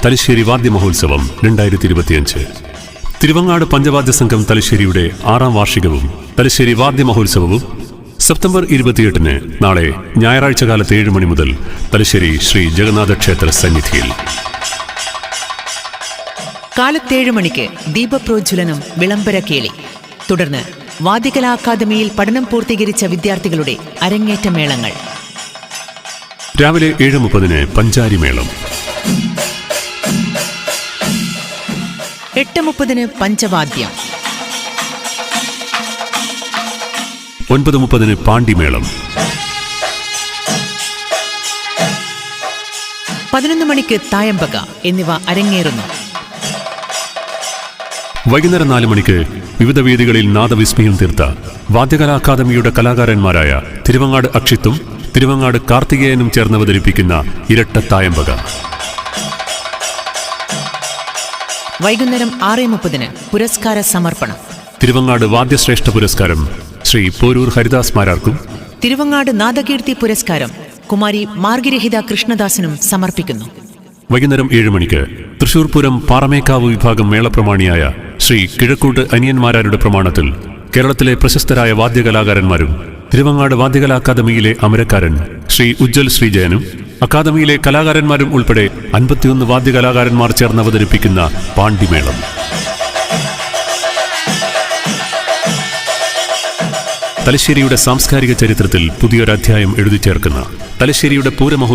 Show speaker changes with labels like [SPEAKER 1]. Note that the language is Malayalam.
[SPEAKER 1] തലശ്ശേരി വാദ്യമഹോത്സവം 2025. തിരുവങ്ങാട് പഞ്ചവാദ്യ സംഘം തലശ്ശേരിയുടെ 6ാം വാർഷികവും തലശ്ശേരി വാദ്യമഹോത്സവവും സെപ്റ്റംബർ 28-ന് നാളെ ഞായറാഴ്ച കാലത്ത് 7 മണി മുതൽ തലശ്ശേരി ശ്രീ ജഗന്നാഥ ക്ഷേത്ര സന്നിധിയിൽ.
[SPEAKER 2] കാലത്ത് 7 മണിക്ക് ദീപപ്രോജ്വലനം വിളംബര കേളി. തുടർന്ന് വാദ്യകലാ അക്കാദമിയിൽ പഠനം പൂർത്തീകരിച്ച വിദ്യാർത്ഥികളുടെ അരങ്ങേറ്റ മേളങ്ങൾ.
[SPEAKER 1] രാവിലെ 7:30-ന് പഞ്ചാരിമേളം.
[SPEAKER 2] 8:30-ന് പഞ്ചവാദ്യം.
[SPEAKER 1] 9:30-ന് പാണ്ടിമേളം.
[SPEAKER 2] 11 മണിക്ക് തായമ്പക എന്നിവ അരങ്ങേറുന്നു.
[SPEAKER 1] വൈകുന്നേരം 4 മണിക്ക് വിവിധ വേദികളിൽ നാദവിസ്മയം തീർത്ത വാദ്യകലാ അക്കാദമിയുടെ കലാകാരന്മാരായ തിരുവങ്ങാട് അക്ഷിത്തും തിരുവങ്ങാട് കാർത്തികേയനും ചേർന്നവതരിപ്പിക്കുന്ന ഇരട്ട തായമ്പക.
[SPEAKER 2] വൈകുന്നേരം 6:30-ന് പുരസ്കാര സമർപ്പണം.
[SPEAKER 1] തിരുവങ്ങാട് വാദ്യശ്രേഷ്ഠ പുരസ്കാരം ശ്രീ പോരൂർ ഹരിദാസ് മാരാർക്കും
[SPEAKER 2] തിരുവങ്ങാട് നാദകീർത്തി പുരസ്കാരം കുമാരി മാർഗരഹിത കൃഷ്ണദാസിനും സമർപ്പിക്കുന്നു.
[SPEAKER 1] വൈകുന്നേരം 7 മണിക്ക് തൃശൂർ പൂരം പാറമേക്കാവ് വിഭാഗം മേളപ്രമാണിയായ ശ്രീ കിഴക്കൂട്ട് അനിയന്മാരാരുടെ പ്രമാണത്തിൽ കേരളത്തിലെ പ്രശസ്തരായ വാദ്യകലാകാരന്മാരും തിരുവങ്ങാട് വാദ്യകലാ അക്കാദമിയിലെ അമരക്കാരൻ ശ്രീ ഉജ്ജ്വൽ ശ്രീജയനും അക്കാദമിയിലെ കലാകാരന്മാരും ഉൾപ്പെടെ 51 വാദ്യകലാകാരന്മാർ ചേർന്ന് അവതരിപ്പിക്കുന്ന പാണ്ടിമേളം. തലശ്ശേരിയുടെ സാംസ്കാരിക ചരിത്രത്തിൽ പുതിയൊരധ്യായം എഴുതി ചേർക്കുന്ന തലശ്ശേരിയുടെ പൂരമഹോത്സവം